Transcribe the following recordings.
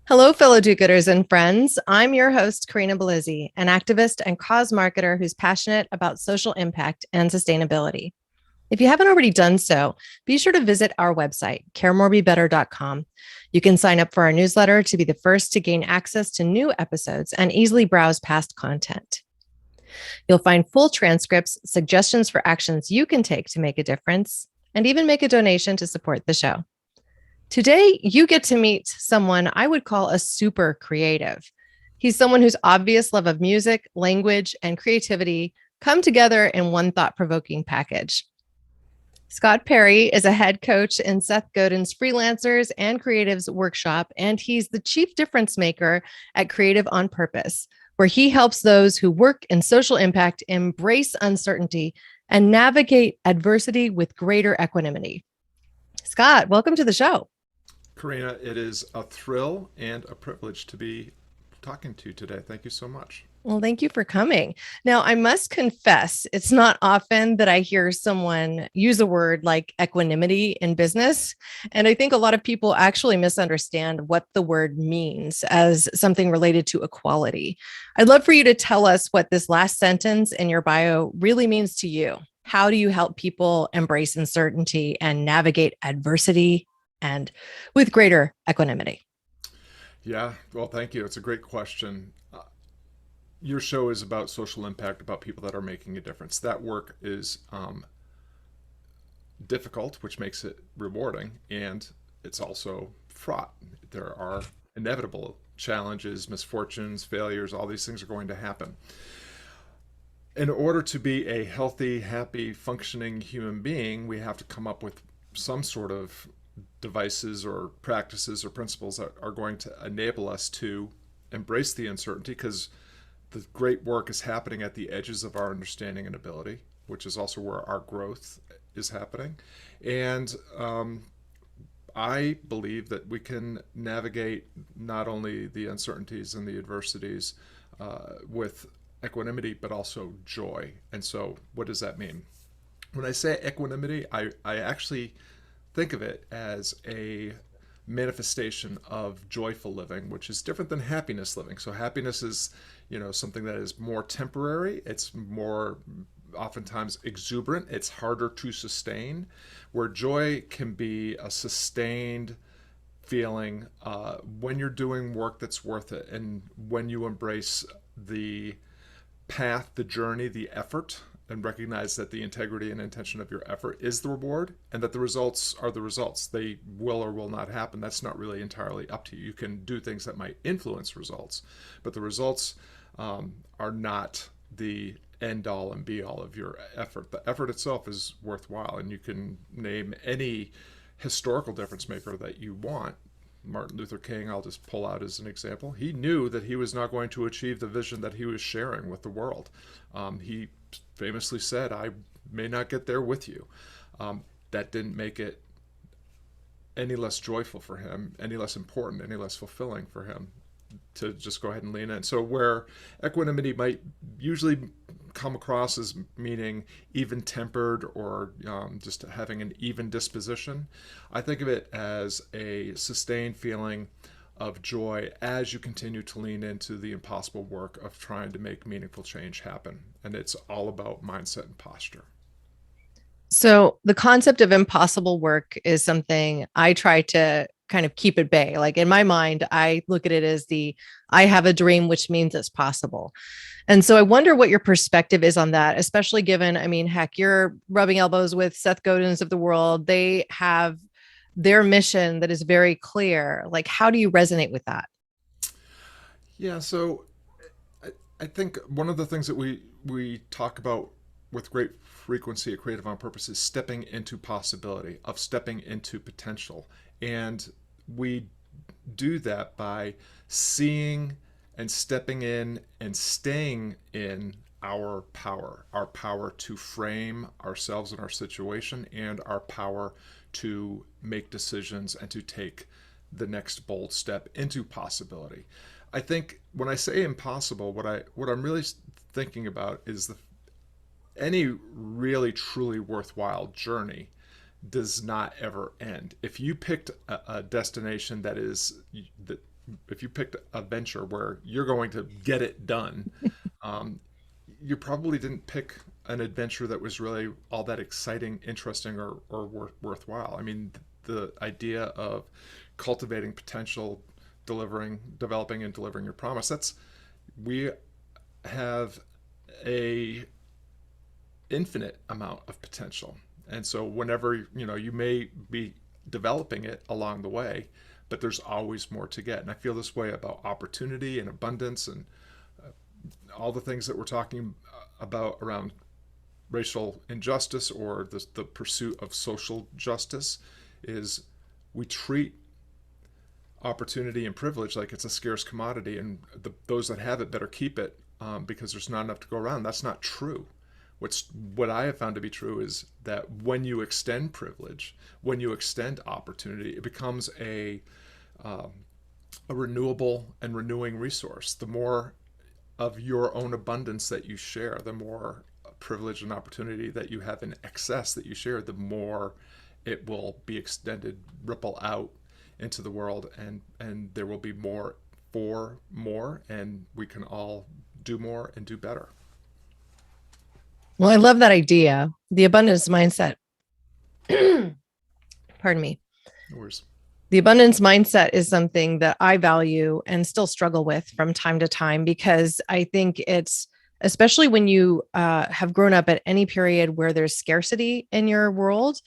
Hello, fellow do-gooders and friends. I'm your host, Corinna, an activist and cause marketer who's passionate about social impact and sustainability. If you haven't already done so, be sure to visit our website, caremorebebetter.com. You can sign up for our newsletter to be the first to gain access to new episodes and easily browse past content. You'll find full transcripts, suggestions for actions you can take to make a difference, and even make a donation to support the show. Today, you get to meet someone I would call a super creative. He's someone whose obvious love of music, language, and creativity come together in one thought-provoking package. Scott Perry is a head coach in Seth Godin's Freelancers and Creatives Workshop, and he's the chief difference maker at Creative on Purpose, where he helps those who work in social impact embrace uncertainty and navigate adversity with greater equanimity. Scott, welcome to the show. Corinna, it is a thrill and a privilege to be talking to you today. Thank you so much. Well, thank you for coming. Now, I must confess, it's not often that I hear someone use a word like equanimity in business. And I think a lot of people actually misunderstand what the word means as something related to equality. I'd love for you to tell us what this last sentence in your bio really means to you. How do you help people embrace uncertainty and navigate adversity and with greater equanimity? Yeah, well, thank you. It's a great question. Your show is about social impact, about people that are making a difference. That work is difficult, which makes it rewarding, and it's also fraught. There are inevitable challenges, misfortunes, failures, all these things are going to happen. In order to be a healthy, happy, functioning human being, we have to come up with some sort of devices or practices or principles that are going to enable us to embrace the uncertainty, because the great work is happening at the edges of our understanding and ability, which is also where our growth is happening. And I believe that we can navigate not only the uncertainties and the adversities with equanimity, but also joy. And so what does that mean? When I say equanimity, I actually think of it as a manifestation of joyful living, which is different than happiness living. So happiness is, something that is more temporary. It's more oftentimes exuberant. It's harder to sustain, where joy can be a sustained feeling when you're doing work that's worth it, and when you embrace the path, the journey, the effort, and recognize that the integrity and intention of your effort is the reward, and that the results are the results. They will or will not happen. That's not really entirely up to you. You can do things that might influence results, but the results are not the end all and be all of your effort. The effort itself is worthwhile, and you can name any historical difference maker that you want. Martin Luther King, I'll just pull out as an example. He knew that he was not going to achieve the vision that he was sharing with the world. He famously said, "I may not get there with you." That didn't make it any less joyful for him, any less important, any less fulfilling for him to just go ahead and lean in. So where equanimity might usually come across as meaning even tempered or just having an even disposition, I think of it as a sustained feeling of joy as you continue to lean into the impossible work of trying to make meaningful change happen. And it's all about mindset and posture. So the concept of impossible work is something I try to kind of keep at bay. Like in my mind, I look at it as I have a dream, which means it's possible. And so I wonder what your perspective is on that, especially given, I mean, heck, you're rubbing elbows with Seth Godin's of the world. They have their mission that is very clear. Like, how do you resonate with that? Yeah, so I think one of the things that we talk about with great frequency at Creative on Purpose is stepping into possibility, of stepping into potential. And we do that by seeing and stepping in and staying in our power to frame ourselves and our situation, and our power to make decisions and to take the next bold step into possibility. I think when I say impossible, what I'm really thinking about is any really truly worthwhile journey does not ever end. If you picked a destination that if you picked a venture where you're going to get it done, um, you probably didn't pick an adventure that was really all that exciting, interesting, or worthwhile. I mean, the idea of cultivating potential, developing and delivering your promise. That's we have a infinite amount of potential. And so whenever, you may be developing it along the way, but there's always more to get. And I feel this way about opportunity and abundance and all the things that we're talking about around racial injustice or the pursuit of social justice is we treat opportunity and privilege like it's a scarce commodity, and those that have it better keep it, because there's not enough to go around. That's not true. What I have found to be true is that when you extend privilege, when you extend opportunity, it becomes a renewable and renewing resource. The more of your own abundance that you share, the more privilege and opportunity that you have in excess that you share, the more it will be extended, ripple out into the world, and there will be more for more, and we can all do more and do better. Well, I love that idea. The abundance mindset. Pardon me. No worries. The abundance mindset is something that I value and still struggle with from time to time, because I think it's, especially when you have grown up at any period where there's scarcity in your world,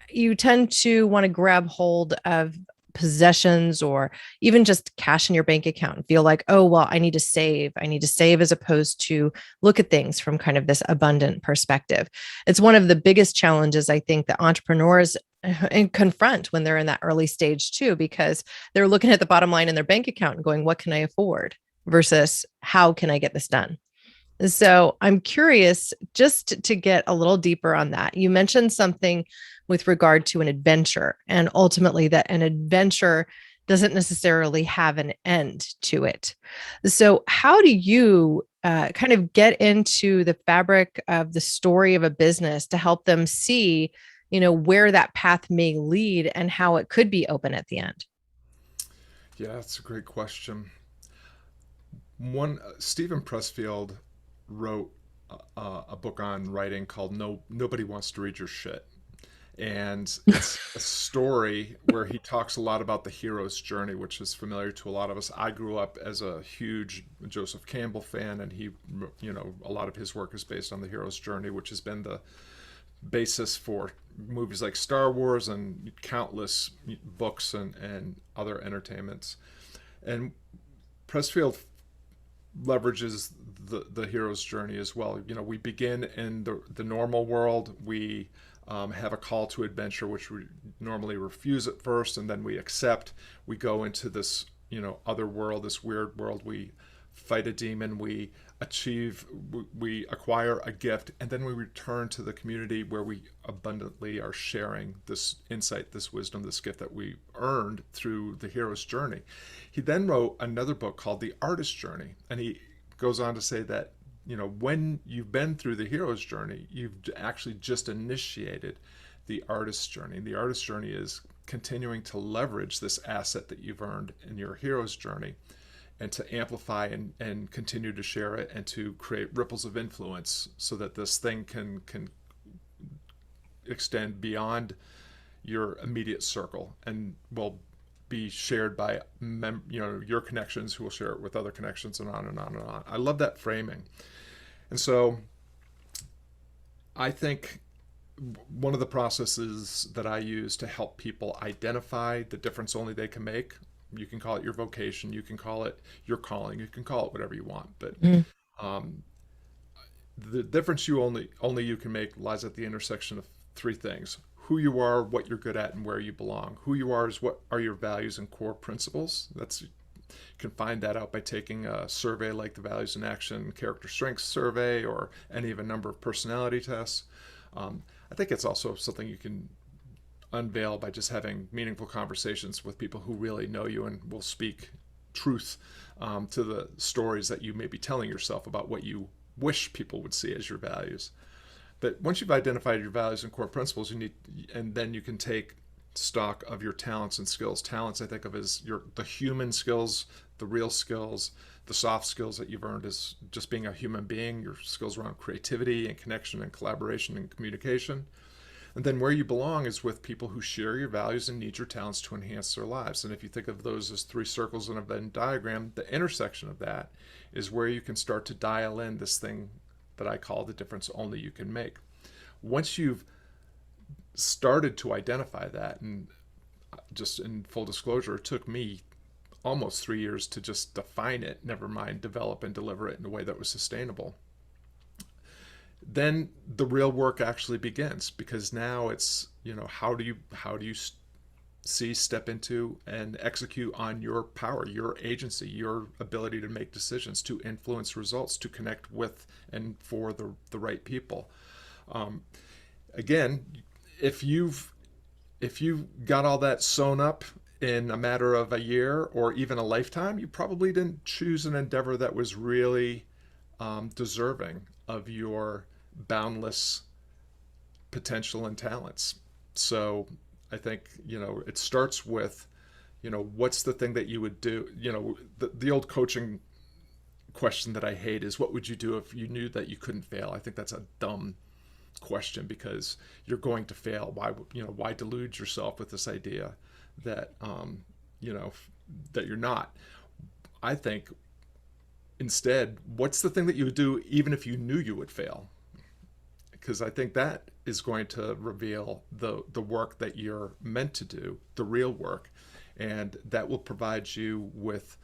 you tend to want to grab hold of possessions or even just cash in your bank account and feel like, oh, well, I need to save. I need to save, as opposed to look at things from kind of this abundant perspective. It's one of the biggest challenges I think that entrepreneurs confront when they're in that early stage too, because they're looking at the bottom line in their bank account and going, what can I afford versus how can I get this done? So I'm curious just to get a little deeper on that. You mentioned something with regard to an adventure, and ultimately that an adventure doesn't necessarily have an end to it. So how do you kind of get into the fabric of the story of a business to help them see, where that path may lead and how it could be open at the end? Yeah, that's a great question. Stephen Pressfield wrote a book on writing called Nobody Wants to Read Your Shit. And it's a story where he talks a lot about the hero's journey, which is familiar to a lot of us. I grew up as a huge Joseph Campbell fan, and a lot of his work is based on the hero's journey, which has been the basis for movies like Star Wars and countless books and other entertainments. And Pressfield leverages the hero's journey as well. We begin in the normal world. We have a call to adventure, which we normally refuse at first, and then we accept. We go into this, other world, this weird world. We fight a demon. We acquire a gift, and then we return to the community where we abundantly are sharing this insight, this wisdom, this gift that we earned through the hero's journey. He then wrote another book called The Artist's Journey, and he goes on to say that when you've been through the hero's journey, you've actually just initiated the artist's journey. And the artist's journey is continuing to leverage this asset that you've earned in your hero's journey, and to amplify and continue to share it, and to create ripples of influence so that this thing can extend beyond your immediate circle and will be shared by your connections, who will share it with other connections, and on and on and on. I love that framing. And so I think one of the processes that I use to help people identify the difference only they can make, you can call it your vocation, you can call it your calling, you can call it whatever you want, but the difference only you can make lies at the intersection of three things: who you are, what you're good at, and where you belong. Who you are is what are your values and core principles. You can find that out by taking a survey like the Values in Action Character Strengths Survey, or any of a number of personality tests. I think it's also something you can unveil by just having meaningful conversations with people who really know you and will speak truth to the stories that you may be telling yourself about what you wish people would see as your values. But once you've identified your values and core principles, and then you can take stock of your talents and skills. Talents I think of as the human skills, the real skills, the soft skills that you've earned as just being a human being, your skills around creativity and connection and collaboration and communication. And then where you belong is with people who share your values and need your talents to enhance their lives. And if you think of those as three circles in a Venn diagram, the intersection of that is where you can start to dial in this thing that I call the difference only you can make. Once you've started to identify that, and just in full disclosure, it took me almost 3 years to just define it, never mind develop and deliver it in a way that was sustainable. Then the real work actually begins, because now it's, how do you step into and execute on your power, your agency, your ability to make decisions, to influence results, to connect with and for the right people. Again, if you got all that sewn up in a matter of a year or even a lifetime, you probably didn't choose an endeavor that was really deserving of your boundless potential and talents. So I think, it starts with, what's the thing that you would do? The old coaching question that I hate is, what would you do if you knew that you couldn't fail? I think that's a dumb question, because you're going to fail. Why delude yourself with this idea that, that you're not? I think instead, what's the thing that you would do even if you knew you would fail? Because I think that is going to reveal the work that you're meant to do, the real work, and that will provide you with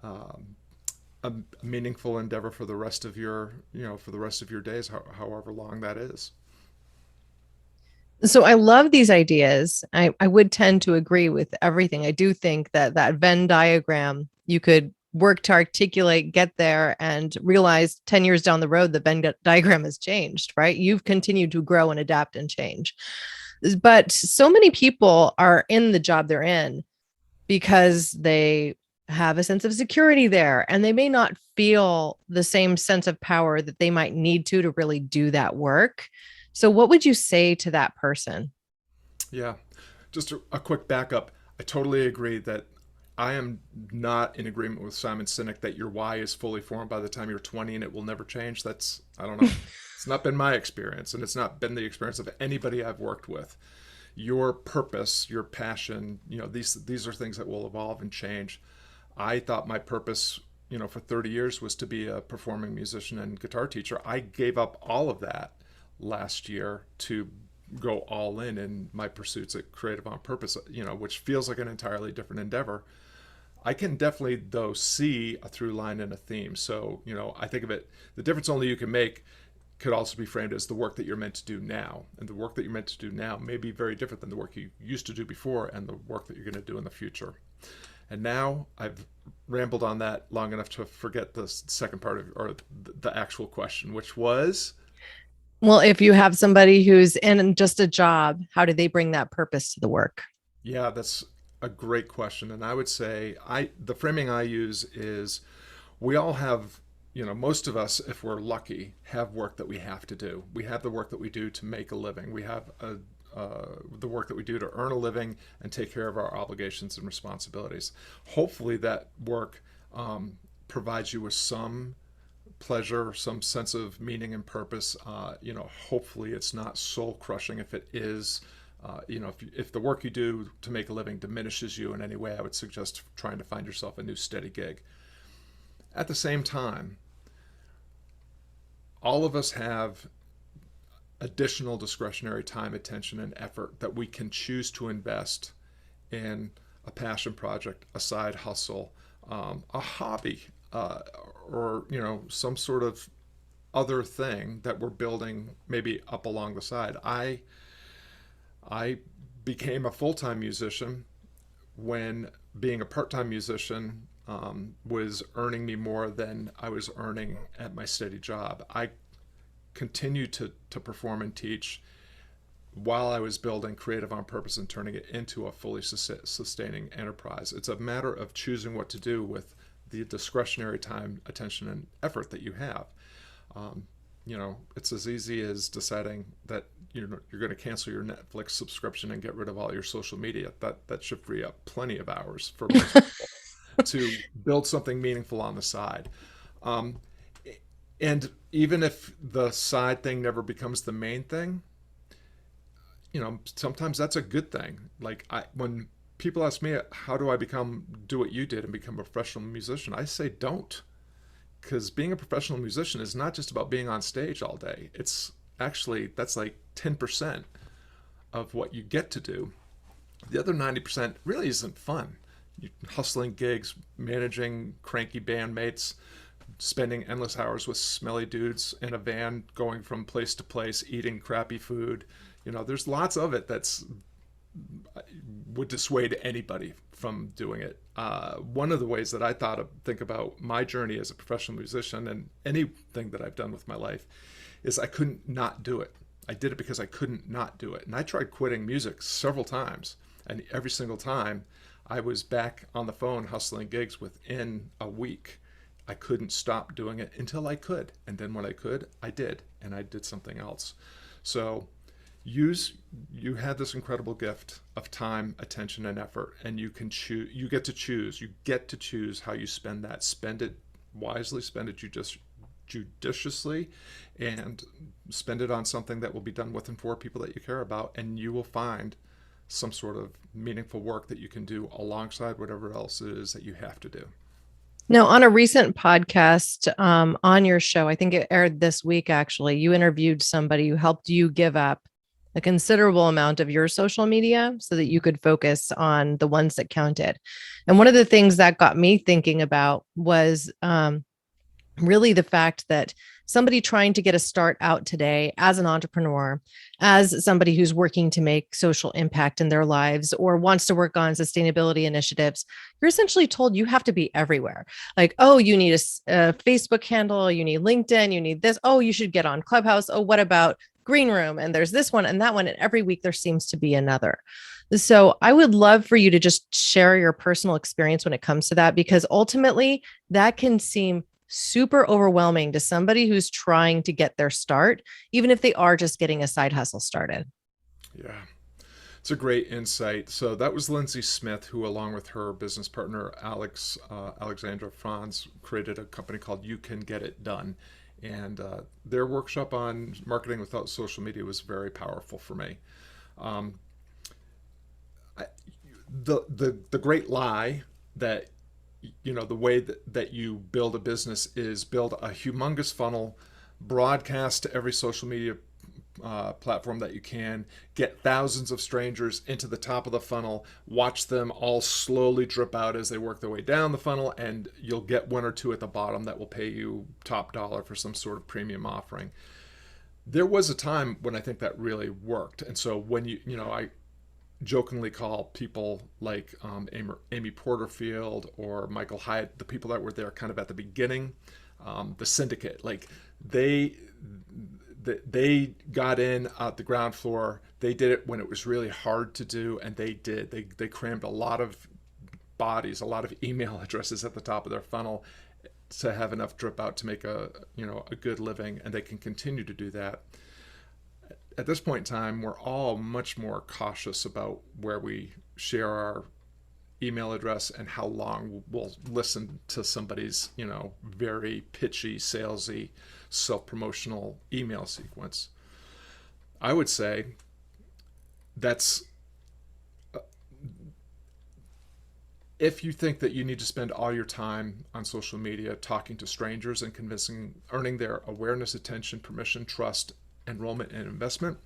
a meaningful endeavor for the rest of your days, however long that is. So I love these ideas. I would tend to agree with everything. I do think that Venn diagram, you could work to articulate, get there, and realize 10 years down the road, the Venn diagram has changed, right? You've continued to grow and adapt and change. But so many people are in the job they're in because they have a sense of security there, and they may not feel the same sense of power that they might need to really do that work. So what would you say to that person? Yeah, just a quick backup. I totally agree that I am not in agreement with Simon Sinek that your why is fully formed by the time you're 20 and it will never change. I don't know. It's not been my experience, and it's not been the experience of anybody I've worked with. Your purpose, your passion, these are things that will evolve and change. I thought my purpose, for 30 years was to be a performing musician and guitar teacher. I gave up all of that last year to go all in my pursuits at Creative on Purpose, which feels like an entirely different endeavor. I can definitely, though, see a through line and a theme. So, I think of it, the difference only you can make could also be framed as the work that you're meant to do now. And the work that you're meant to do now may be very different than the work you used to do before and the work that you're going to do in the future. And now I've rambled on that long enough to forget the second part or the actual question, which was, well, if you have somebody who's in just a job, how do they bring that purpose to the work? yeah, that's a great question. And I would say the framing I use is, we all have, most of us, if we're lucky, have work that we have to do. We have the work that we do to make a living. We have the work that we do to earn a living and take care of our obligations and responsibilities. Hopefully that work provides you with some pleasure, some sense of meaning and purpose. Hopefully it's not soul crushing. If it is, if the work you do to make a living diminishes you in any way, I would suggest trying to find yourself a new steady gig. At the same time, all of us have additional discretionary time, attention, and effort that we can choose to invest in a passion project, a side hustle, a hobby, or some sort of other thing that we're building maybe up along the side. I became a full-time musician when being a part-time musician was earning me more than I was earning at my steady job. I continued to perform and teach while I was building Creative on Purpose and turning it into a fully sustaining enterprise. It's a matter of choosing what to do with the discretionary time, attention, and effort that you have. It's as easy as deciding that you're going to cancel your Netflix subscription and get rid of all your social media. That should free up plenty of hours for most people to build something meaningful on the side. Um, and even if the side thing never becomes the main thing, sometimes that's a good thing. Like when people ask me, how do I do what you did and become a professional musician? I say, don't. Because being a professional musician is not just about being on stage all day. It's actually, that's like 10% of what you get to do. The other 90% really isn't fun. You're hustling gigs, managing cranky bandmates, spending endless hours with smelly dudes in a van, going from place to place, eating crappy food. There's lots of it that's would dissuade anybody from doing it. One of the ways that I think about my journey as a professional musician and anything that I've done with my life is I couldn't not do it. I did it because I couldn't not do it. And I tried quitting music several times. And every single time I was back on the phone hustling gigs within a week. I couldn't stop doing it until I could. And then when I could, I did. And I did something else. So you had this incredible gift of time, attention, and effort, and you get to choose how you spend that. Spend it wisely, spend it judiciously, and spend it on something that will be done with and for people that you care about, and you will find some sort of meaningful work that you can do alongside whatever else it is that you have to do. Now, on a recent podcast on your show, I think it aired this week, actually, you interviewed somebody who helped you give up a considerable amount of your social media so that you could focus on the ones that counted. And one of the things that got me thinking about was really the fact that somebody trying to get a start out today as an entrepreneur, as somebody who's working to make social impact in their lives or wants to work on sustainability initiatives, you're essentially told you have to be everywhere. Like, oh, you need a Facebook handle, you need LinkedIn, you need this. Oh, you should get on Clubhouse. Oh, what about Green Room? And there's this one and that one. And every week there seems to be another. So I would love for you to just share your personal experience when it comes to that, because ultimately that can seem super overwhelming to somebody who's trying to get their start, even if they are just getting a side hustle started. Yeah, it's a great insight. So that was Lindsay Smith, who, along with her business partner, Alexandra Franz, created a company called You Can Get It Done. And their workshop on marketing without social media was very powerful for me. The great lie that the way that you build a business is build a humongous funnel, broadcast to every social media platform that you can, get thousands of strangers into the top of the funnel, watch them all slowly drip out as they work their way down the funnel, and you'll get one or two at the bottom that will pay you top dollar for some sort of premium offering. There was a time when I think that really worked. And so when I jokingly call people like Amy Porterfield or Michael Hyatt, the people that were there kind of at the beginning, the syndicate. Like they got in at the ground floor. They did it when it was really hard to do, and they crammed a lot of bodies, a lot of email addresses at the top of their funnel to have enough drip out to make a good living, and they can continue to do that. At this point in time, we're all much more cautious about where we share our email address and how long we'll listen to somebody's, very pitchy, salesy, self-promotional email sequence. I would say that's if you think that you need to spend all your time on social media talking to strangers and earning their awareness, attention, permission, trust, enrollment, and investment,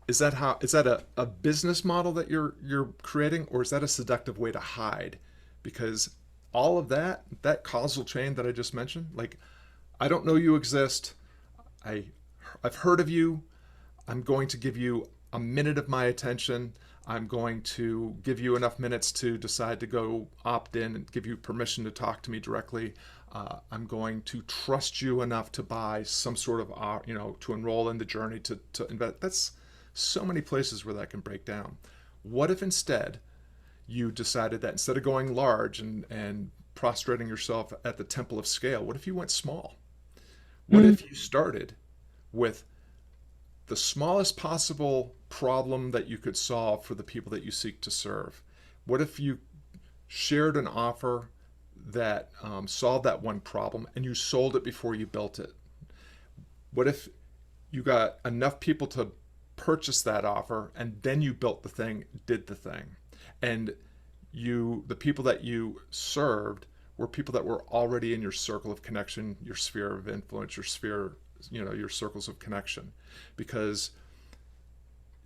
is that a business model that you're creating, or is that a seductive way to hide? Because all of that causal chain that I just mentioned, like, I don't know you exist, I've heard of you, I'm going to give you a minute of my attention, I'm going to give you enough minutes to decide to go opt in and give you permission to talk to me directly. I'm going to trust you enough to buy some sort of, to enroll in the journey to invest. That's so many places where that can break down. What if instead you decided that instead of going large and prostrating yourself at the temple of scale, what if you went small? What if you started with the smallest possible problem that you could solve for the people that you seek to serve? What if you shared an offer that solved that one problem and you sold it before you built it? What if you got enough people to purchase that offer and then you built the thing, did the thing? And the people that you served were people that were already in your circle of connection, your sphere of influence, your sphere, your circles of connection. Because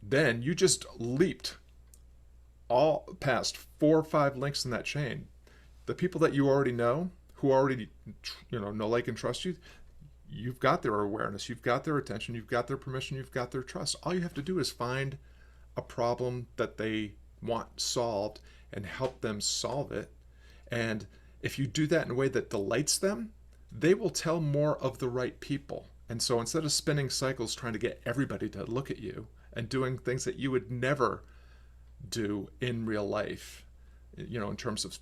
then you just leaped all past 4 or 5 links in that chain. The people that you already know, who already know, like, and trust you, you've got their awareness, you've got their attention, you've got their permission, you've got their trust. All you have to do is find a problem that they want solved and help them solve it. And if you do that in a way that delights them, they will tell more of the right people. And so instead of spinning cycles trying to get everybody to look at you and doing things that you would never do in real life, in terms of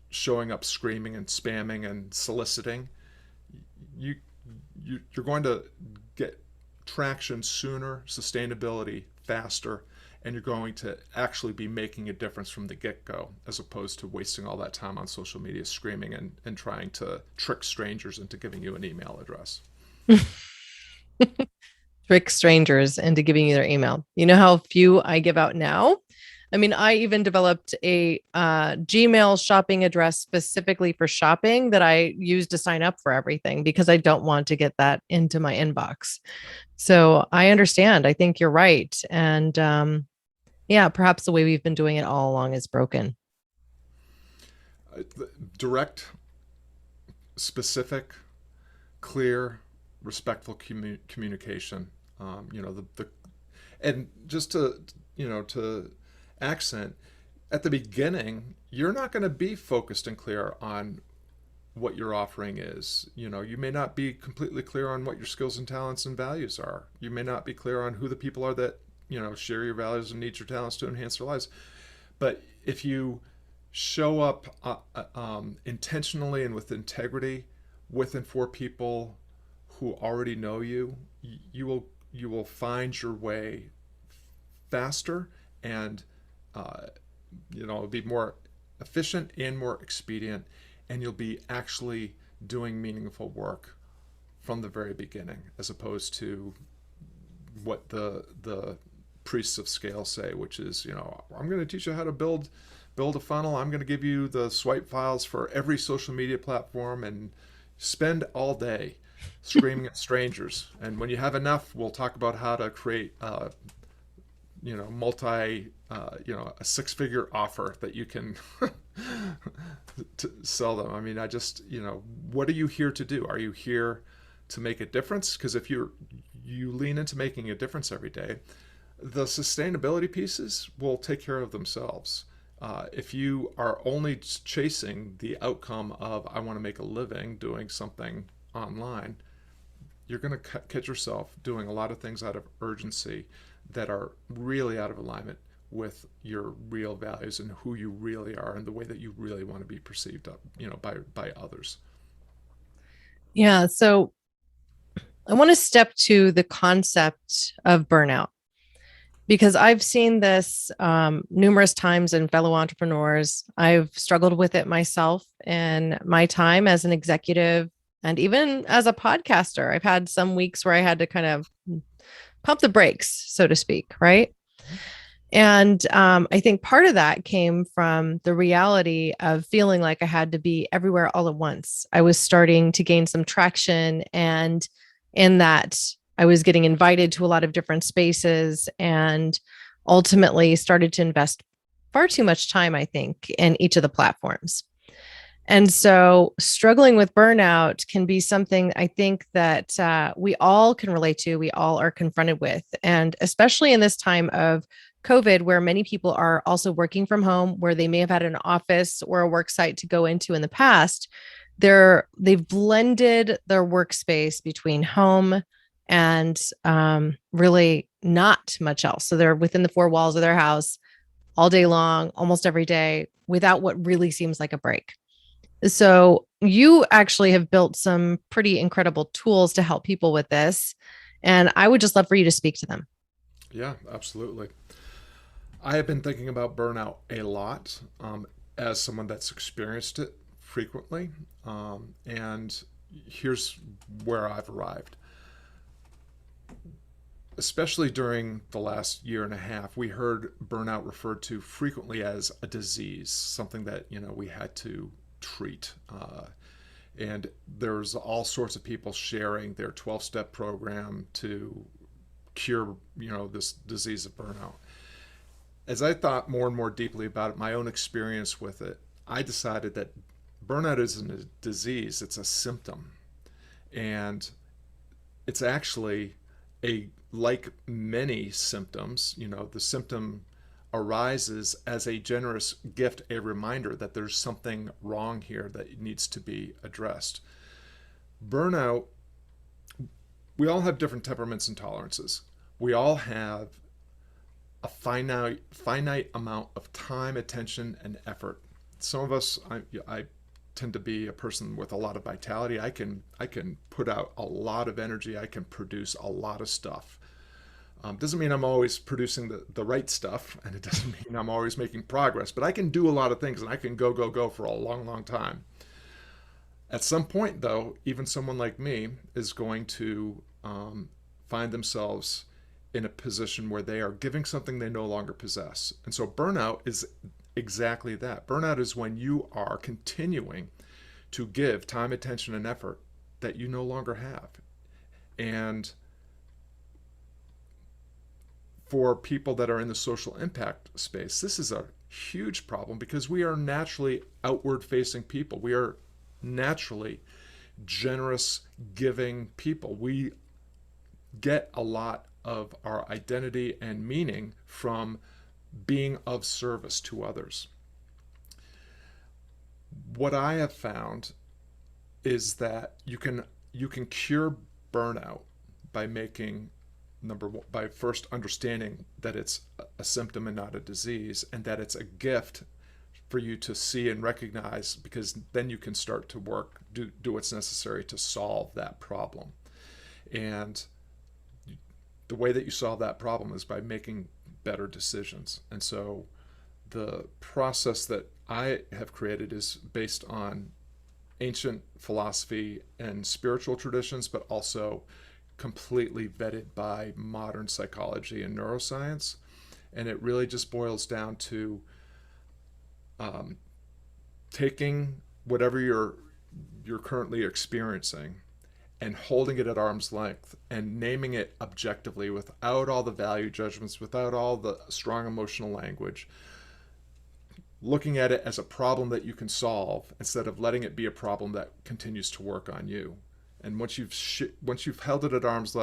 showing up screaming and spamming and soliciting, you're going to get traction sooner, sustainability faster, and you're going to actually be making a difference from the get-go, as opposed to wasting all that time on social media screaming and trying to trick strangers into giving you an email address. Trick strangers into giving you their email. You know how few I give out now? I mean, I even developed a Gmail shopping address specifically for shopping that I use to sign up for everything, because I don't want to get that into my inbox. So I understand. I think you're right. And yeah, perhaps the way we've been doing it all along is broken. Direct, specific, clear, respectful communication. And just to accent, at the beginning, you're not going to be focused and clear on what your offering is. You may not be completely clear on what your skills and talents and values are. You may not be clear on who the people are that, share your values and need your talents to enhance their lives. But if you show up intentionally and with integrity with and for people who already know you, you will find your way faster, and it'll be more efficient and more expedient, and you'll be actually doing meaningful work from the very beginning, as opposed to what the priests of scale say, which is, I'm going to teach you how to build a funnel. I'm going to give you the swipe files for every social media platform, and spend all day screaming at strangers. And when you have enough, we'll talk about how to create a 6-figure offer that you can to sell them. I mean, what are you here to do? Are you here to make a difference? Because if you lean into making a difference every day, the sustainability pieces will take care of themselves. If you are only chasing the outcome of, I want to make a living doing something online, you're going to catch yourself doing a lot of things out of urgency that are really out of alignment with your real values and who you really are and the way that you really want to be perceived by others. Yeah. So I want to step to the concept of burnout, because I've seen this numerous times in fellow entrepreneurs. I've struggled with it myself in my time as an executive, and even as a podcaster. I've had some weeks where I had to kind of pump the brakes, so to speak, right? And I think part of that came from the reality of feeling like I had to be everywhere all at once. I was starting to gain some traction, and in that, I was getting invited to a lot of different spaces, and ultimately started to invest far too much time, I think, in each of the platforms. And so struggling with burnout can be something I think that we all can relate to, we all are confronted with. And especially in this time of COVID, where many people are also working from home, where they may have had an office or a work site to go into in the past, they've blended their workspace between home and really not much else. So they're within the 4 walls of their house all day long, almost every day, without what really seems like a break. So, you actually have built some pretty incredible tools to help people with this. And I would just love for you to speak to them. Yeah, absolutely. I have been thinking about burnout a lot as someone that's experienced it frequently. And here's where I've arrived. Especially during the last year and a half, we heard burnout referred to frequently as a disease, something that we had to treat. And there's all sorts of people sharing their 12-step program to cure this disease of burnout. As I thought more and more deeply about it, my own experience with it, I decided that burnout isn't a disease, it's a symptom. And it's actually like many symptoms, the symptom arises as a generous gift, a reminder that there's something wrong here that needs to be addressed. Burnout, we all have different temperaments and tolerances. We all have a finite amount of time, attention, and effort. Some of us, I tend to be a person with a lot of vitality. I can put out a lot of energy. I can produce a lot of stuff. Doesn't mean I'm always producing the right stuff, and it doesn't mean I'm always making progress, but I can do a lot of things, and I can go for a long time. At some point, though, even someone like me is going to find themselves in a position where they are giving something they no longer possess. And so burnout is exactly that. Burnout is when you are continuing to give time, attention, and effort that you no longer have. And for people that are in the social impact space, this is a huge problem because we are naturally outward facing people. We are naturally generous, giving people. We get a lot of our identity and meaning from being of service to others. What I have found is that you can cure burnout by making by first understanding that it's a symptom and not a disease, and that it's a gift for you to see and recognize, because then you can start to do what's necessary to solve that problem. And the way that you solve that problem is by making better decisions. And so the process that I have created is based on ancient philosophy and spiritual traditions, but also completely vetted by modern psychology and neuroscience. And it really just boils down to taking whatever you're currently experiencing and holding it at arm's length and naming it objectively without all the value judgments, without all the strong emotional language, looking at it as a problem that you can solve instead of letting it be a problem that continues to work on you. And once you've held it at arm's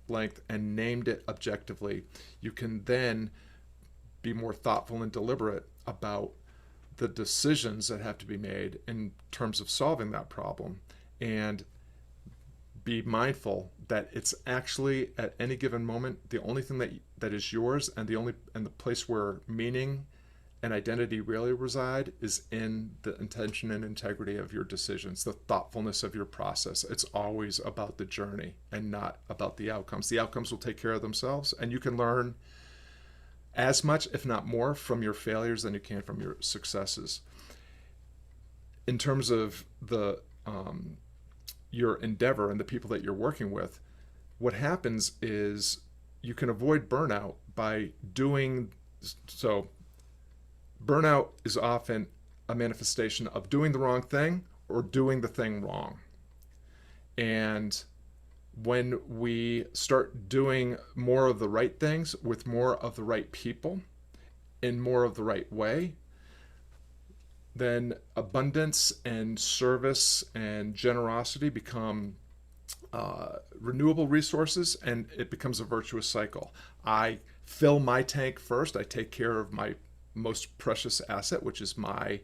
length and named it objectively, you can then be more thoughtful and deliberate about the decisions that have to be made in terms of solving that problem, and be mindful that it's actually at any given moment the only thing that is yours, and the place where meaning and identity really reside is in the intention and integrity of your decisions, the thoughtfulness of your process. It's always about the journey and not about the outcomes. The outcomes will take care of themselves, and you can learn as much, if not more, from your failures than you can from your successes. In terms of your endeavor and the people that you're working with, what happens is you can avoid burnout by doing so. Burnout is often a manifestation of doing the wrong thing or doing the thing wrong. And when we start doing more of the right things with more of the right people in more of the right way, then abundance and service and generosity become renewable resources, and it becomes a virtuous cycle. I fill my tank first. I take care of my most precious asset, which is my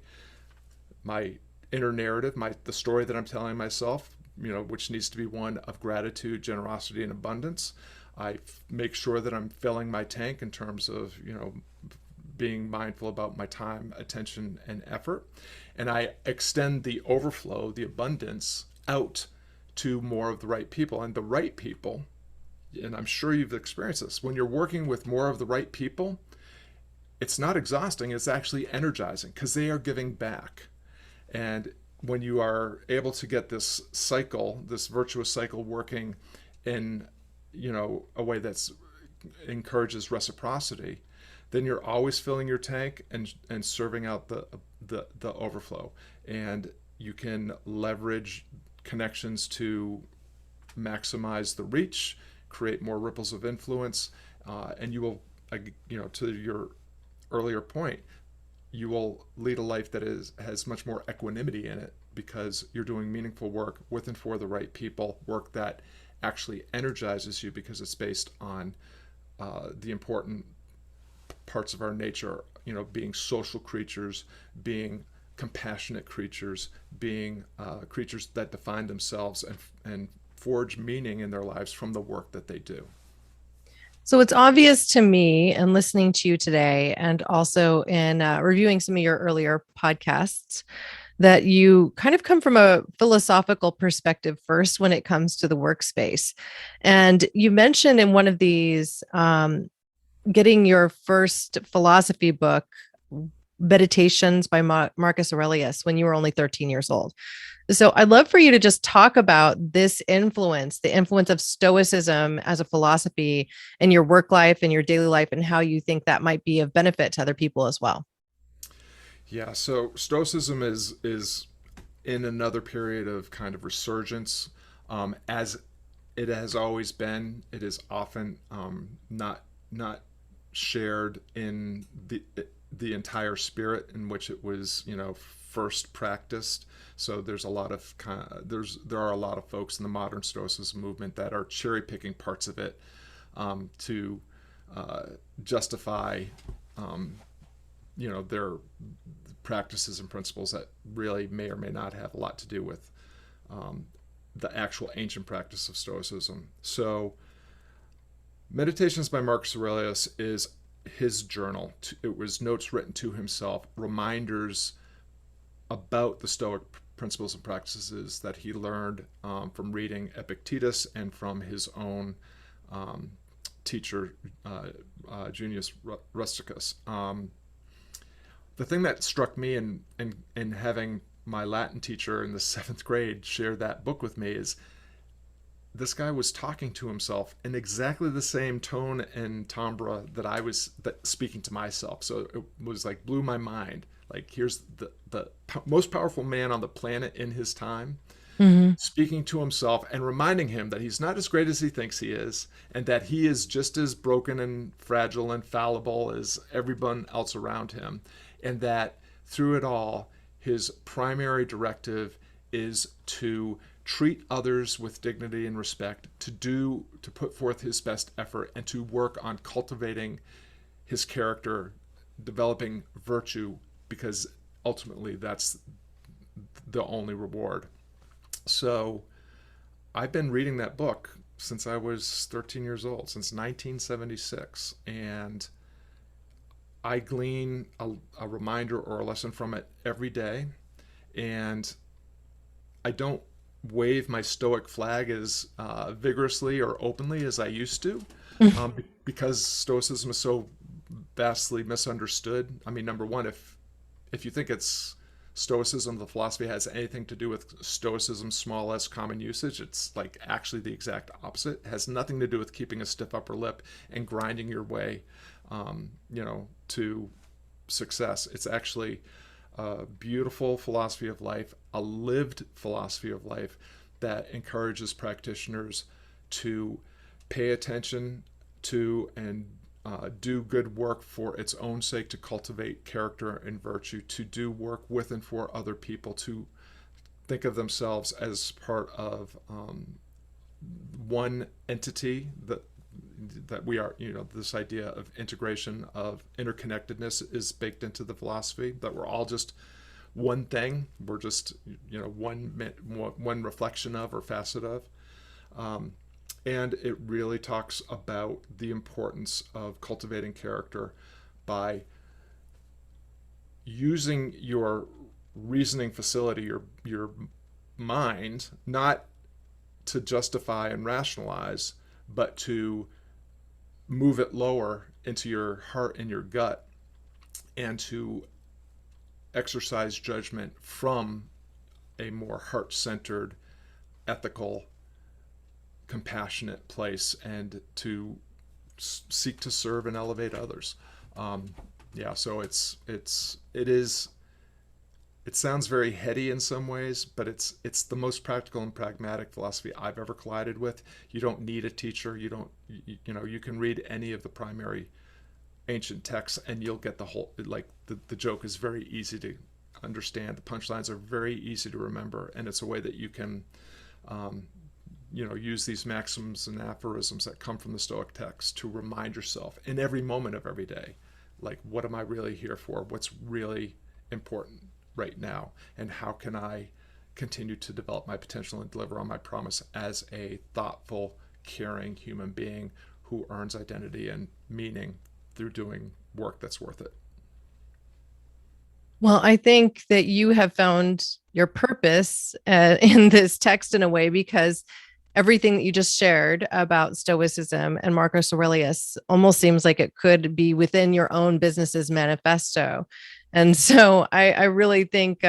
inner narrative, the story that I'm telling myself, which needs to be one of gratitude, generosity, and abundance. I make sure that I'm filling my tank in terms of being mindful about my time, attention, and effort. And I extend the overflow, the abundance, out to more of the right people. And the right people, and I'm sure you've experienced this, when you're working with more of the right people, it's not exhausting, it's actually energizing because they are giving back. And when you are able to get this cycle, this virtuous cycle working in, a way that's encourages reciprocity, then you're always filling your tank and serving out the overflow. And you can leverage connections to maximize the reach, create more ripples of influence, and you will, to your earlier point, you will lead a life that has much more equanimity in it because you're doing meaningful work with and for the right people, work that actually energizes you because it's based on the important parts of our nature, being social creatures, being compassionate creatures, being creatures that define themselves and forge meaning in their lives from the work that they do. So it's obvious to me and listening to you today, and also in reviewing some of your earlier podcasts, that you kind of come from a philosophical perspective first when it comes to the workspace. And you mentioned in one of these getting your first philosophy book, Meditations by Marcus Aurelius, when you were only 13 years old. So I'd love for you to just talk about this influence, the influence of Stoicism as a philosophy in your work life and your daily life, and how you think that might be of benefit to other people as well. Yeah, so Stoicism is in another period of kind of resurgence, as it has always been. It is often not shared in the entire spirit in which it was, first practiced. So there's a lot of there are a lot of folks in the modern Stoicism movement that are cherry picking parts of it to justify their practices and principles that really may or may not have a lot to do with the actual ancient practice of Stoicism. So Meditations by Marcus Aurelius is his journal. It was notes written to himself, reminders about the Stoic principles and practices that he learned from reading Epictetus and from his own teacher, Junius Rusticus. The thing that struck me in having my Latin teacher in the 7th grade share that book with me is this guy was talking to himself in exactly the same tone and timbre that I was speaking to myself. So it was like blew my mind. Like, here's the most powerful man on the planet in his time, speaking to himself and reminding him that he's not as great as he thinks he is, and that he is just as broken and fragile and fallible as everyone else around him, and that through it all, his primary directive is to treat others with dignity and respect, to put forth his best effort, and to work on cultivating his character, developing virtue, because ultimately that's the only reward. So I've been reading that book since I was 13 years old, since 1976, and I glean a reminder or a lesson from it every day. And I don't wave my Stoic flag as vigorously or openly as I used to, because Stoicism is so vastly misunderstood. I mean, number one, if you think it's Stoicism, the philosophy, has anything to do with Stoicism's small s common usage, it's like actually the exact opposite. It has nothing to do with keeping a stiff upper lip and grinding your way, to success. It's actually a beautiful philosophy of life, a lived philosophy of life that encourages practitioners to pay attention to and do good work for its own sake, to cultivate character and virtue, to do work with and for other people, to think of themselves as part of one entity, that we are, this idea of integration, of interconnectedness is baked into the philosophy, that we're all just one thing. We're just, one reflection of or facet of. And it really talks about the importance of cultivating character by using your reasoning facility, your mind, not to justify and rationalize, but to move it lower into your heart and your gut, and to exercise judgment from a more heart-centered, ethical, compassionate place, and to seek to serve and elevate others. Yeah, so it sounds very heady in some ways, but it's the most practical and pragmatic philosophy I've ever collided with. You don't need a teacher. You can read any of the primary ancient texts and you'll get the whole, like the joke is very easy to understand. The punchlines are very easy to remember, and it's a way that you can use these maxims and aphorisms that come from the Stoic text to remind yourself in every moment of every day, like, what am I really here for? What's really important right now? And how can I continue to develop my potential and deliver on my promise as a thoughtful, caring human being who earns identity and meaning through doing work that's worth it? Well, I think that you have found your purpose in this text in a way, because everything that you just shared about Stoicism and Marcus Aurelius almost seems like it could be within your own business's manifesto. And so I really think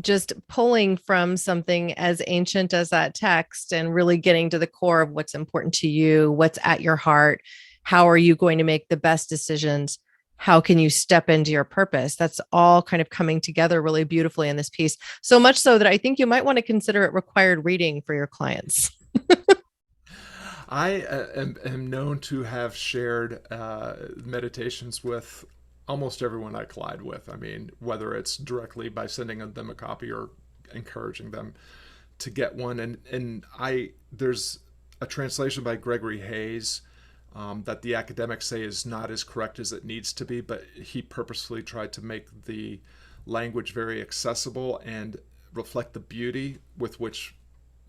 just pulling from something as ancient as that text and really getting to the core of what's important to you, what's at your heart, how are you going to make the best decisions? How can you step into your purpose? That's all kind of coming together really beautifully in this piece. So much so that I think you might want to consider it required reading for your clients. I am known to have shared meditations with almost everyone I collide with. I mean, whether it's directly by sending them a copy or encouraging them to get one. And there's a translation by Gregory Hayes that the academics say is not as correct as it needs to be, but he purposefully tried to make the language very accessible and reflect the beauty with which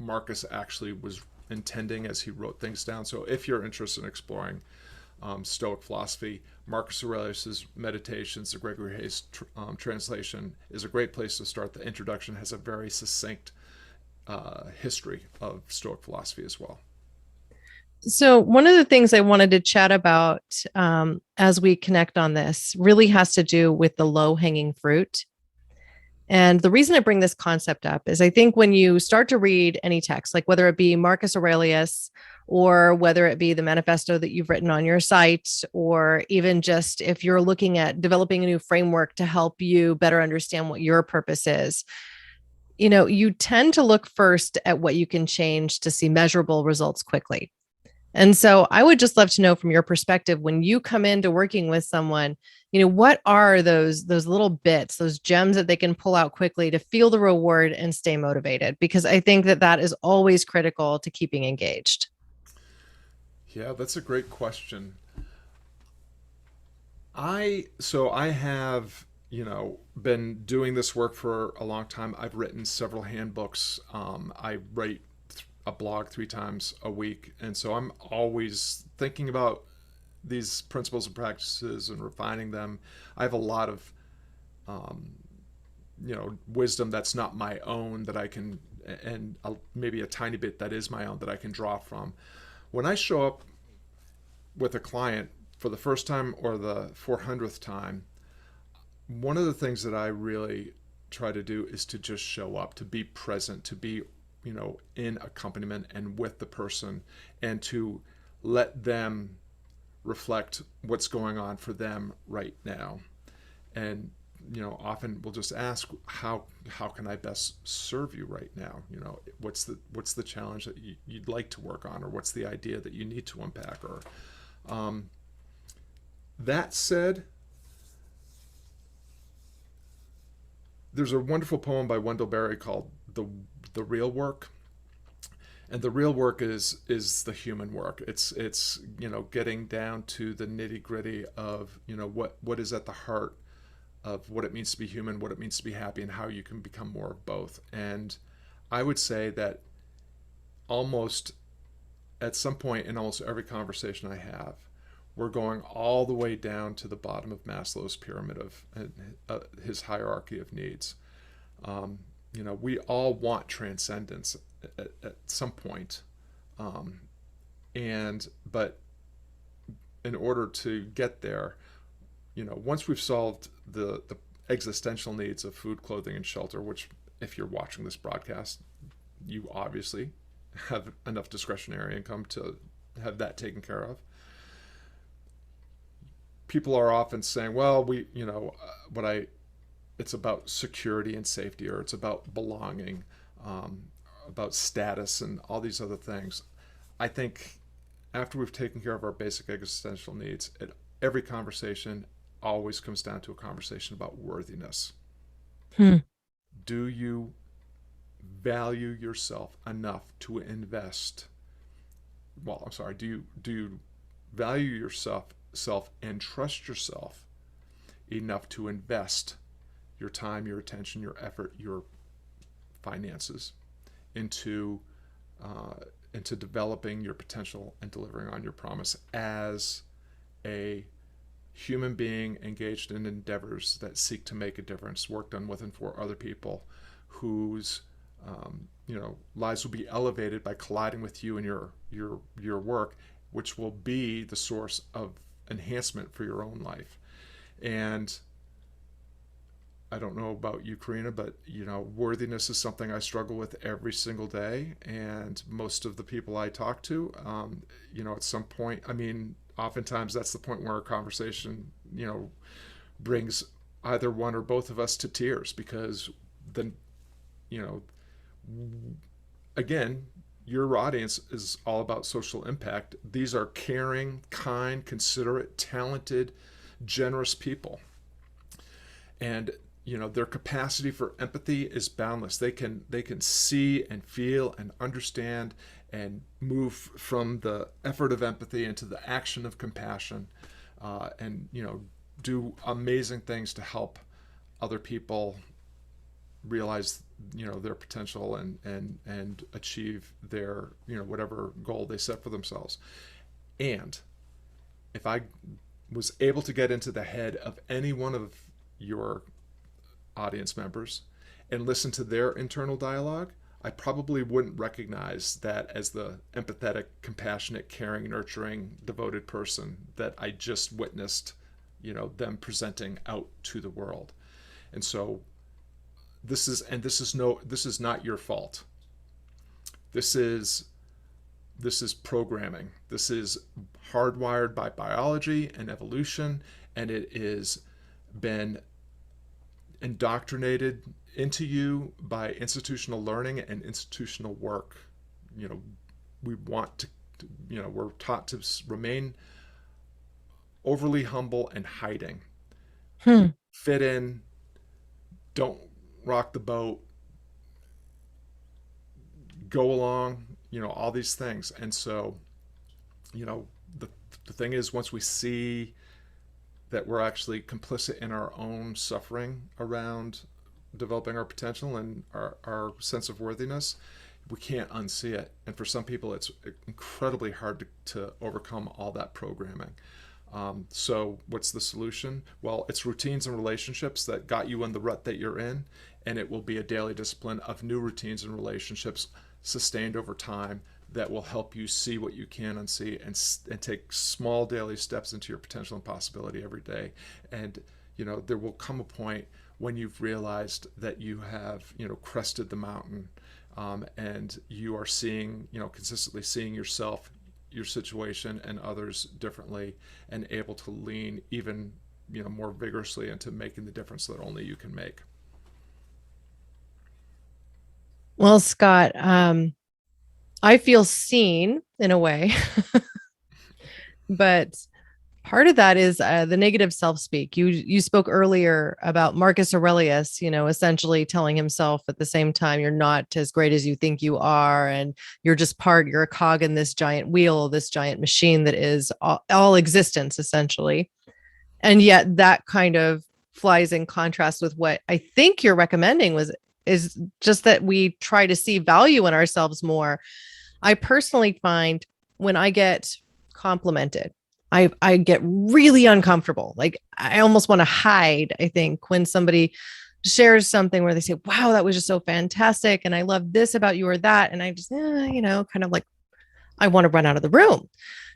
Marcus actually was intending as he wrote things down. So if you're interested in exploring Stoic philosophy, Marcus Aurelius's Meditations, the Gregory Hayes translation, is a great place to start. The introduction has a very succinct history of Stoic philosophy as well. So, one of the things I wanted to chat about as we connect on this really has to do with the low hanging fruit. And the reason I bring this concept up is I think when you start to read any text, like whether it be Marcus Aurelius or whether it be the manifesto that you've written on your site, or even just if you're looking at developing a new framework to help you better understand what your purpose is, you tend to look first at what you can change to see measurable results quickly. And so I would just love to know from your perspective, when you come into working with someone, what are those little bits, those gems that they can pull out quickly to feel the reward and stay motivated? Because I think that is always critical to keeping engaged. Yeah, that's a great question. I have, been doing this work for a long time. I've written several handbooks. I write a blog 3 times a week. And so I'm always thinking about these principles and practices and refining them. I have a lot of, wisdom that's not my own that I can, and maybe a tiny bit that is my own that I can draw from. When I show up with a client for the first time or the 400th time, one of the things that I really try to do is to just show up, to be present, to be in accompaniment and with the person, and to let them reflect what's going on for them right now. And often we'll just ask, how can I best serve you right now? What's the challenge that you'd like to work on, or what's the idea that you need to unpack? Or that said, there's a wonderful poem by Wendell called the real work. And the real work is the human work. It's getting down to the nitty gritty of what is at the heart of what it means to be human, what it means to be happy, and how you can become more of both. And I would say that almost at some point in almost every conversation I have, we're going all the way down to the bottom of Maslow's pyramid of his hierarchy of needs. We all want transcendence at some point, but in order to get there, once we've solved the existential needs of food, clothing, and shelter, which if you're watching this broadcast, you obviously have enough discretionary income to have that taken care of. People are often saying, well, it's about security and safety, or it's about belonging, about status and all these other things. I think after we've taken care of our basic existential needs, every conversation always comes down to a conversation about worthiness. Do you value yourself enough to invest? Well, I'm sorry. Do you value yourself and trust yourself enough to invest your time, your attention, your effort, your finances into developing your potential and delivering on your promise as a human being engaged in endeavors that seek to make a difference, work done with and for other people, whose lives will be elevated by colliding with you and your work, which will be the source of enhancement for your own life. And I don't know about you, Corinna, but worthiness is something I struggle with every single day. And most of the people I talk to, at some point, oftentimes that's the point where a conversation, brings either one or both of us to tears, because then, again, your audience is all about social impact. These are caring, kind, considerate, talented, generous people. And their capacity for empathy is boundless. They can see and feel and understand and move from the effort of empathy into the action of compassion, and do amazing things to help other people realize their potential and achieve their whatever goal they set for themselves. And if I was able to get into the head of any one of your audience members and listen to their internal dialogue, I probably wouldn't recognize that as the empathetic, compassionate, caring, nurturing, devoted person that I just witnessed, them presenting out to the world. And so this is not your fault. This is programming. This is hardwired by biology and evolution, and it is been indoctrinated into you by institutional learning and institutional work. We want to, we're taught to remain overly humble and hiding. Fit in, don't rock the boat, go along, all these things. And so, the thing is, once we see that we're actually complicit in our own suffering around developing our potential and our sense of worthiness, we can't unsee it. And for some people, it's incredibly hard to overcome all that programming. So what's the solution? Well, it's routines and relationships that got you in the rut that you're in, and it will be a daily discipline of new routines and relationships sustained over time that will help you see what you can unsee and take small daily steps into your potential and possibility every day. And there will come a point when you've realized that you have crested the mountain, and you are seeing consistently seeing yourself, your situation, and others differently, and able to lean even more vigorously into making the difference that only you can make. Well, Scott, I feel seen in a way, but part of that is the negative self-speak. You spoke earlier about Marcus Aurelius, essentially telling himself at the same time, you're not as great as you think you are, and you're a cog in this giant wheel, this giant machine that is all existence, essentially. And yet that kind of flies in contrast with what I think you're recommending is just that we try to see value in ourselves more. I personally find when I get complimented, I get really uncomfortable. Like I almost want to hide, I think, when somebody shares something where they say, wow, that was just so fantastic. And I love this about you or that. And I just, kind of like, I want to run out of the room.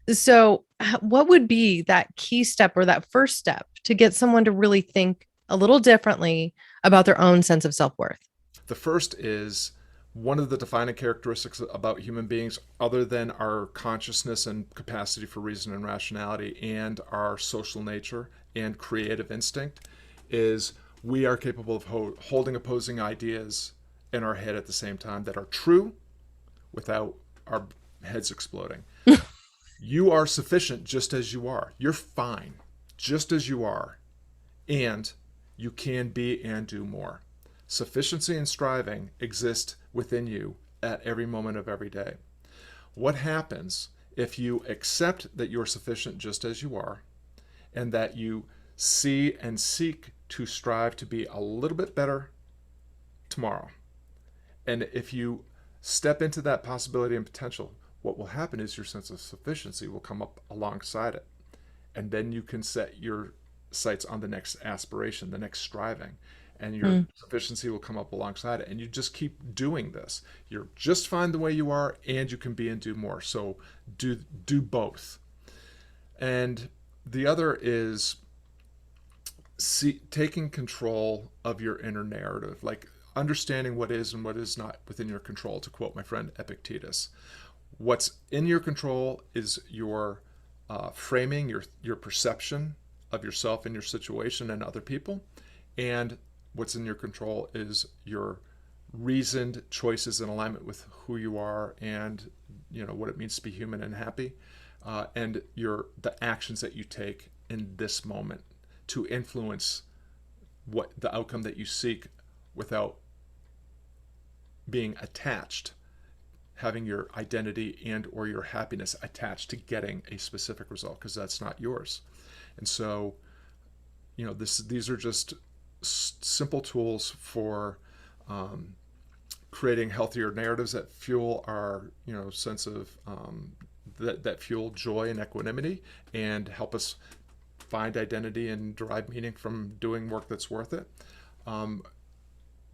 So, what would be that key step or that first step to get someone to really think a little differently about their own sense of self worth? The first is one of the defining characteristics about human beings, other than our consciousness and capacity for reason and rationality and our social nature and creative instinct, is we are capable of holding opposing ideas in our head at the same time that are true without our heads exploding. You are sufficient just as you are. You're fine just as you are. And you can be and do more. Sufficiency and striving exist within you at every moment of every day. What happens if you accept that you're sufficient just as you are, and that you see and seek to strive to be a little bit better tomorrow? And if you step into that possibility and potential, what will happen is your sense of sufficiency will come up alongside it. And then you can set your sights on the next aspiration, the next striving, and your sufficiency will come up alongside it. And you just keep doing this. You're just fine the way you are, and you can be and do more. So do both. And the other is taking control of your inner narrative, like understanding what is and what is not within your control, to quote my friend Epictetus. What's in your control is your framing, your perception of yourself and your situation and other people. And what's in your control is your reasoned choices in alignment with who you are and what it means to be human and happy, and the actions that you take in this moment to influence what the outcome that you seek without being attached, having your identity and or your happiness attached to getting a specific result, because that's not yours. And so, these are just simple tools for creating healthier narratives that fuel our, sense of that fuel joy and equanimity and help us find identity and derive meaning from doing work that's worth it,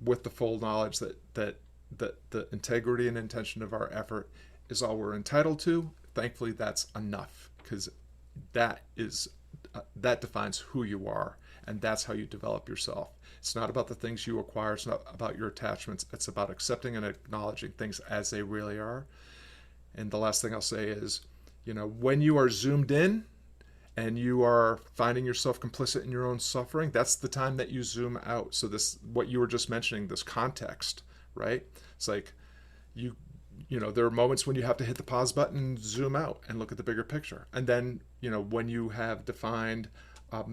with the full knowledge that the integrity and intention of our effort is all we're entitled to. Thankfully, that's enough, because that defines who you are, and that's how you develop yourself. It's not about the things you acquire. It's not about your attachments. It's about accepting and acknowledging things as they really are. And the last thing I'll say is, when you are zoomed in and you are finding yourself complicit in your own suffering, that's the time that you zoom out. So what you were just mentioning, this context, right? It's like there are moments when you have to hit the pause button and zoom out and look at the bigger picture. And then, when you have defined a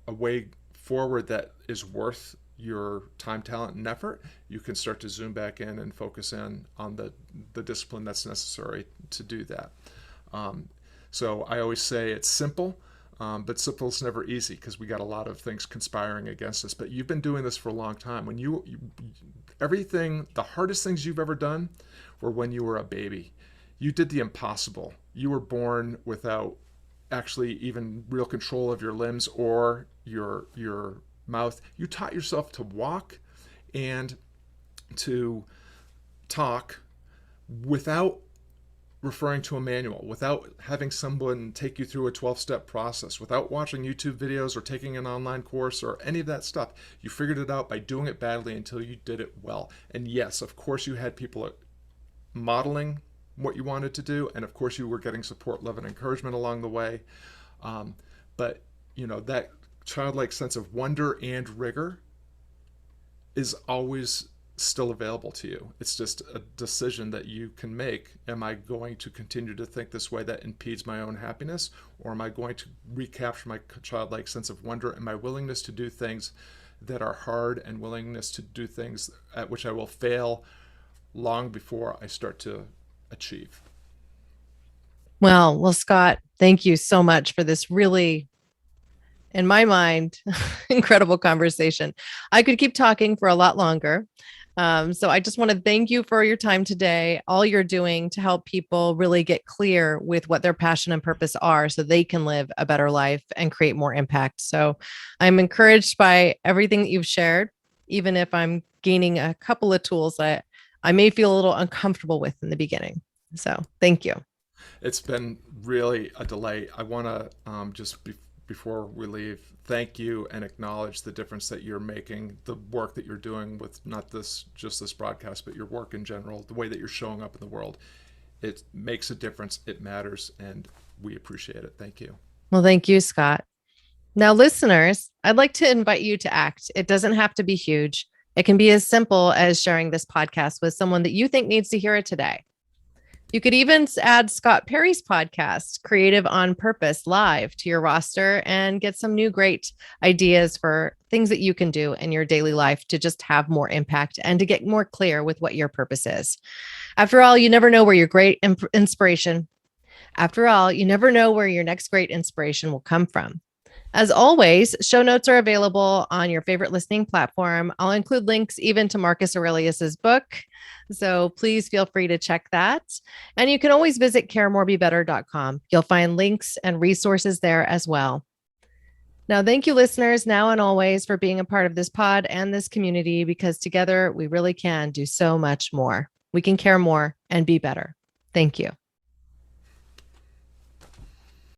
way forward that is worth your time, talent, and effort, you can start to zoom back in and focus in on the discipline that's necessary to do that. So I always say it's simple, but simple is never easy, because we got a lot of things conspiring against us. But you've been doing this for a long time. When the hardest things you've ever done were when you were a baby. You did the impossible. You were born without actually even real control of your limbs or your mouth. You taught yourself to walk and to talk without referring to a manual, without having someone take you through a 12-step process, without watching YouTube videos or taking an online course or any of that stuff. You figured it out by doing it badly until you did it well. And yes, of course you had people modeling what you wanted to do, and of course you were getting support, love, and encouragement along the way. But that childlike sense of wonder and rigor is always still available to you. It's just a decision that you can make. Am I going to continue to think this way that impedes my own happiness, or am I going to recapture my childlike sense of wonder and my willingness to do things that are hard, and willingness to do things at which I will fail long before I start to achieve? Well, Scott, thank you so much for this really, in my mind, incredible conversation. I could keep talking for a lot longer. So I just want to thank you for your time today, all you're doing to help people really get clear with what their passion and purpose are so they can live a better life and create more impact. So I'm encouraged by everything that you've shared, even if I'm gaining a couple of tools that I may feel a little uncomfortable with in the beginning. So thank you. It's been really a delight. I want to before we leave, thank you and acknowledge the difference that you're making, the work that you're doing with not just this broadcast, but your work in general, the way that you're showing up in the world. It makes a difference. It matters, and we appreciate it. Thank you. Well, thank you, Scott. Now, listeners, I'd like to invite you to act. It doesn't have to be huge. It can be as simple as sharing this podcast with someone that you think needs to hear it today. You could even add Scott Perry's podcast, Creative on Purpose, live to your roster and get some new great ideas for things that you can do in your daily life to just have more impact and to get more clear with what your purpose is. After all, you never know where your great inspiration, after all, you never know where your next great inspiration will come from. As always, show notes are available on your favorite listening platform. I'll include links even to Marcus Aurelius's book. So please feel free to check that. And you can always visit caremorebebetter.com. You'll find links and resources there as well. Now, thank you, listeners, now and always, for being a part of this pod and this community, because together we really can do so much more. We can care more and be better. Thank you.